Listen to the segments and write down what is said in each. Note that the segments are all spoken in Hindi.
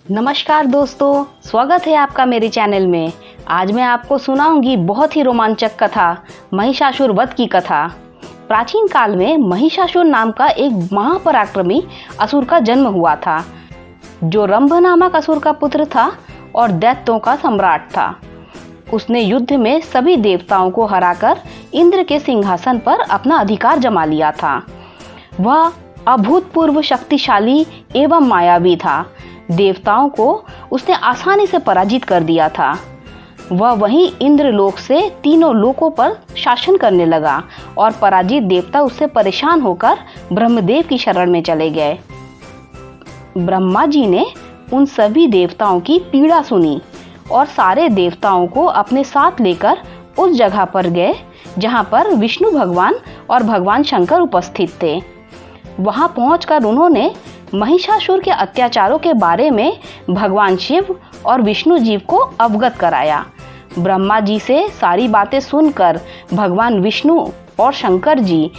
नमस्कार दोस्तों, स्वागत है आपका मेरे चैनल में। आज मैं आपको सुनाऊंगी बहुत ही रोमांचक कथा, महिषासुर वध की कथा। प्राचीन काल में महिषासुर नाम का एक महापराक्रमी असुर का जन्म हुआ था, जो रंभ नामक असुर का पुत्र था और दैत्यों का सम्राट था। उसने युद्ध में सभी देवताओं को हराकर इंद्र के सिंहासन पर अपना अधिकार जमा लिया था। वह अभूतपूर्व शक्तिशाली एवं मायावी था। देवताओं को उसने आसानी से पराजित कर दिया था। वह वहीं इंद्रलोक से तीनों लोकों पर शासन करने लगा और पराजित देवता उससे परेशान होकर ब्रह्मदेव की शरण में चले गए। ब्रह्मा जी ने उन सभी देवताओं की पीड़ा सुनी और सारे देवताओं को अपने साथ लेकर उस जगह पर गए जहां पर विष्णु भगवान और भगवान शंकर उपस्थित थे। वहां पहुंचकर उन्होंने महिषासुर के अत्याचारों के बारे में भगवान शिव और विष्णु जी को अवगत कराया। ब्रह्मा जी से सारी बातें सुनकर भगवान विष्णु और शंकर जी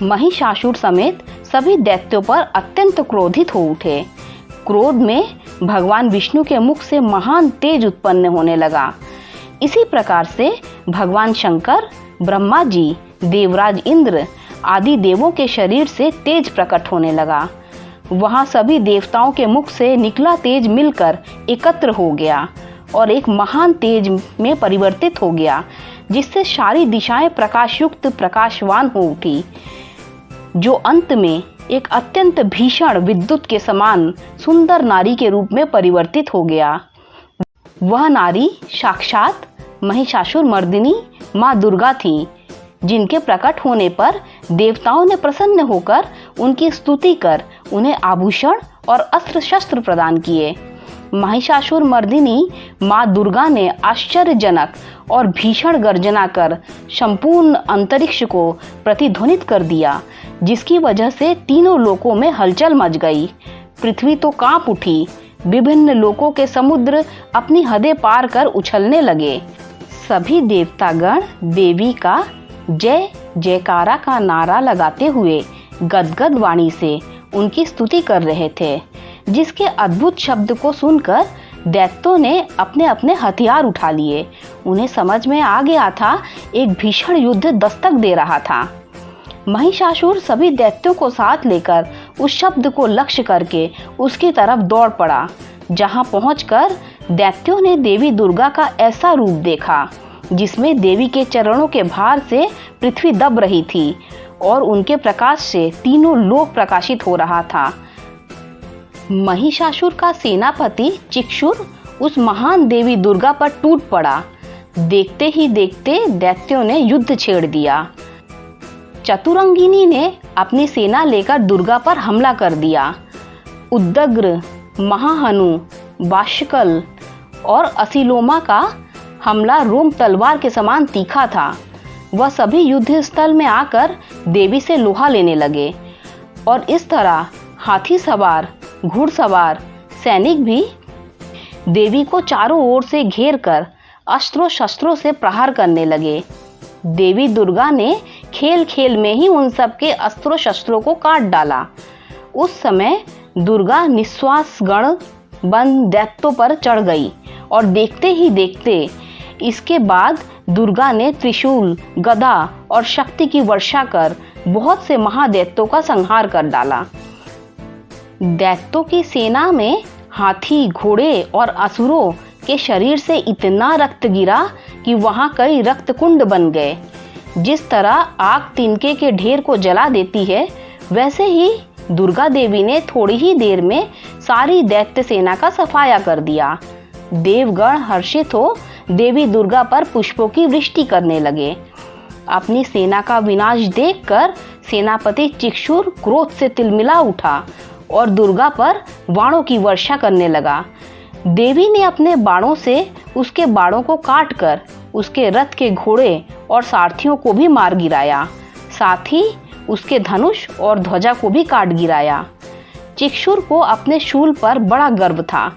महिषासुर समेत सभी दैत्यों पर अत्यंत क्रोधित हो उठे। क्रोध में भगवान विष्णु के मुख से महान तेज उत्पन्न होने लगा। इसी प्रकार से भगवान शंकर, ब्रह्मा जी, देवराज इंद्र आदि देवों के शरीर से तेज प्रकट होने लगा। वहां सभी देवताओं के मुख से निकला तेज मिलकर एकत्र हो गया और एक महान तेज में परिवर्तित हो गया, जिससे सारी दिशाएं प्रकाशयुक्त प्रकाशवान हो उठी, जो अंत में एक अत्यंत भीषण विद्युत के समान सुंदर नारी के रूप में परिवर्तित हो गया। वह नारी साक्षात महिषासुर मर्दिनी माँ दुर्गा थी, जिनके प्रकट होने पर देवताओं ने प्रसन्न होकर उनकी स्तुति कर उन्हें आभूषण और अस्त्र शस्त्र प्रदान किए। महिषासुर मर्दिनी माँ दुर्गा ने आश्चर्यजनक और भीषण गर्जना कर संपूर्ण अंतरिक्ष को प्रतिध्वनित कर दिया, जिसकी वजह से तीनों लोकों में हलचल मच गई। पृथ्वी तो कांप उठी। विभिन्न लोकों के समुद्र अपनी हदें पार कर उछलने लगे। सभी देवतागण देवी का जय जयकारा का नारा लगाते हुए गदगद वाणी से उनकी स्तुति कर रहे थे, जिसके अद्भुत शब्द को सुनकर दैत्यों ने अपने अपने हथियार उठा लिए। उन्हें समझ में आ गया था एक भीषण युद्ध दस्तक दे रहा था। महिषासुर सभी दैत्यों को साथ लेकर उस शब्द को लक्ष्य करके उसकी तरफ दौड़ पड़ा। जहां पहुंचकर दैत्यों ने देवी दुर्गा का ऐसा रूप देखा, जिसमें देवी के चरणों के भार से पृथ्वी दब रही थी और उनके प्रकाश से तीनों लोक प्रकाशित हो रहा था। महिषासुर का सेनापति चिक्षुर उस महान देवी दुर्गा पर टूट पड़ा। देखते ही देखते दैत्यों ने युद्ध छेड़ दिया। चतुरंगिनी ने अपनी सेना लेकर दुर्गा पर हमला कर दिया। उद्दग्र, महाहनु, बाष्कल और असिलोमा का हमला रोम तलवार के समान तीखा था। वह सभी युद्ध स्थल में आकर देवी से लोहा लेने लगे और इस तरह हाथी सवार, घुड़सवार सैनिक भी देवी को चारों ओर से घेर कर अस्त्रों शस्त्रों से प्रहार करने लगे। देवी दुर्गा ने खेल खेल में ही उन सब के अस्त्रों शस्त्रों को काट डाला। उस समय दुर्गा निश्वास गण बन दैत्यों पर चढ़ गई और देखते ही देखते इसके बाद दुर्गा ने त्रिशूल, गदा और शक्ति की वर्षा कर बहुत से महादैत्यों का संहार कर डाला। दैत्यों की सेना में हाथी, घोड़े और असुरों के शरीर से इतना रक्त गिरा कि वहां कई रक्त कुंड बन गए। जिस तरह आग तिनके के ढेर को जला देती है, वैसे ही दुर्गा देवी ने थोड़ी ही देर में सारी दैत्य सेना का सफाया कर दिया। देवगण हर्षित हो देवी दुर्गा पर पुष्पों की वृष्टि करने लगे। अपनी सेना का विनाश देखकर सेनापति चिक्षुर क्रोध से तिलमिला उठा और दुर्गा पर बाणों की वर्षा करने लगा। देवी ने अपने बाणों से उसके बाणों को काटकर उसके रथ के घोड़े और सारथियों को भी मार गिराया। साथ ही उसके धनुष और ध्वजा को भी काट गिराया। चिक्षुर को अपने शूल पर बड़ा गर्व था,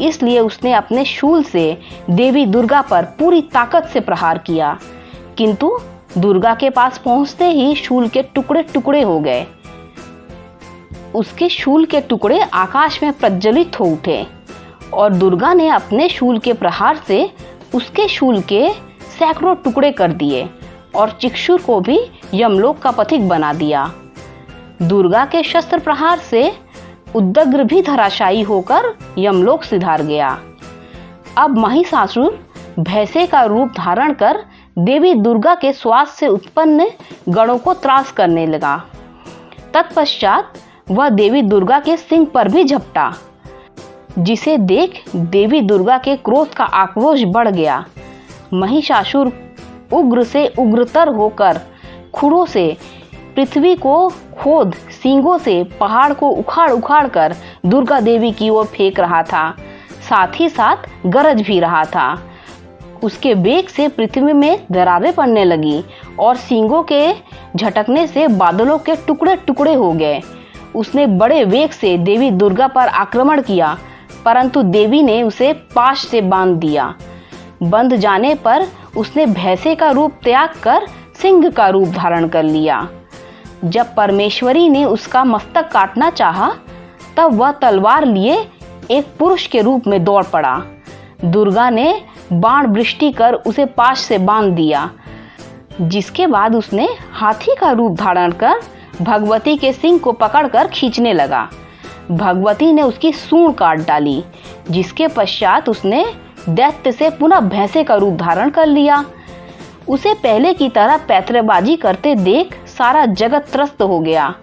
इसलिए उसने अपने शूल से देवी दुर्गा पर पूरी ताकत से प्रहार किया, किंतु दुर्गा के पास पहुंचते ही शूल के टुकड़े टुकड़े हो गए। उसके शूल के टुकड़े आकाश में प्रज्वलित हो उठे और दुर्गा ने अपने शूल के प्रहार से उसके शूल के सैकड़ों टुकड़े कर दिए और चिक्षुर को भी यमलोक का पथिक बना दिया। दुर्गा के शस्त्र प्रहार से उद्दग्र भी धराशायी होकर यमलोक सिधार गया। अब महिषासुर भैंसे का रूप धारण कर देवी दुर्गा के श्वास से उत्पन्न गणों को त्रास करने लगा। तत्पश्चात वह देवी दुर्गा के सिंह पर भी झपटा, जिसे देख देवी दुर्गा के क्रोध का आक्रोश बढ़ गया। महिषासुर उग्र से उग्रतर होकर खुरों से पृथ्वी को खोद सींगों से पहाड़ को उखाड़ उखाड़ कर दुर्गा देवी की ओर फेंक रहा था, साथ ही साथ गरज भी रहा था। उसके वेग से पृथ्वी में दरारें पड़ने लगी और सींगों के झटकने से बादलों के टुकड़े टुकड़े हो गए। उसने बड़े वेग से देवी दुर्गा पर आक्रमण किया, परंतु देवी ने उसे पाश से बांध दिया। बंध जाने पर उसने भैंसे का रूप त्याग कर सिंह का रूप धारण कर लिया। जब परमेश्वरी ने उसका मस्तक काटना चाहा, तब वह तलवार लिए एक पुरुष के रूप में दौड़ पड़ा। दुर्गा ने बाण वृष्टि कर उसे पाश से बांध दिया, जिसके बाद उसने हाथी का रूप धारण कर भगवती के सिंह को पकड़कर खींचने लगा। भगवती ने उसकी सूंड काट डाली, जिसके पश्चात उसने दैत्य से पुनः भैंसे का रूप धारण कर लिया। उसे पहले की तरह पैतरेबाजी करते देख सारा जगत त्रस्त हो गया।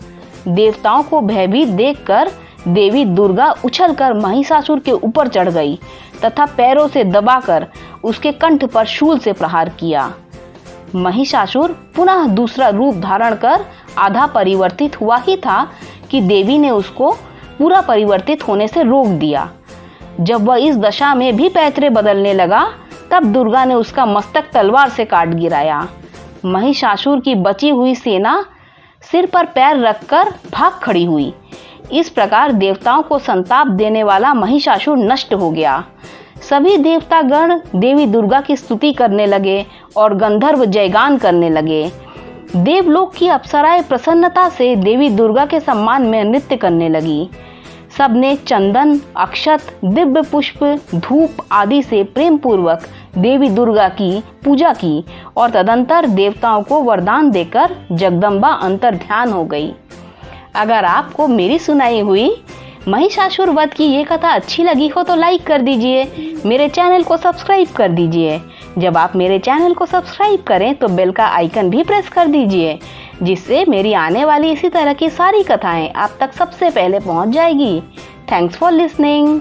देवताओं को भयभीत देखकर देवी दुर्गा उछलकर महिषासुर के ऊपर चढ़ गई तथा पैरों से दबाकर उसके कंठ पर शूल से प्रहार किया। महिषासुर पुनः दूसरा रूप धारण कर आधा परिवर्तित हुआ ही था कि देवी ने उसको पूरा परिवर्तित होने से रोक दिया। जब वह इस दशा में भी पैतरे बदलने लगा, तब दुर्गा ने उसका मस्तक तलवार से काट गिराया। महिषासुर की बची हुई सेना सिर पर पैर रखकर भाग खड़ी हुई। इस प्रकार देवताओं को संताप देने वाला महिषासुर नष्ट हो गया। सभी देवतागण देवी दुर्गा की स्तुति करने लगे और गंधर्व जयगान करने लगे। देवलोक की अप्सराएं प्रसन्नता से देवी दुर्गा के सम्मान में नृत्य करने लगी। सबने चंदन, अक्षत, दिव्य पुष्प, धूप आदि से प्रेम पूर्वक देवी दुर्गा की पूजा की और तदंतर देवताओं को वरदान देकर जगदम्बा अंतर ध्यान हो गई। अगर आपको मेरी सुनाई हुई महिषासुर वध की ये कथा अच्छी लगी हो तो लाइक कर दीजिए, मेरे चैनल को सब्सक्राइब कर दीजिए। जब आप मेरे चैनल को सब्सक्राइब करें तो बेल का आइकन भी प्रेस कर दीजिए, जिससे मेरी आने वाली इसी तरह की सारी कथाएं आप तक सबसे पहले पहुंच जाएगी। Thanks for listening.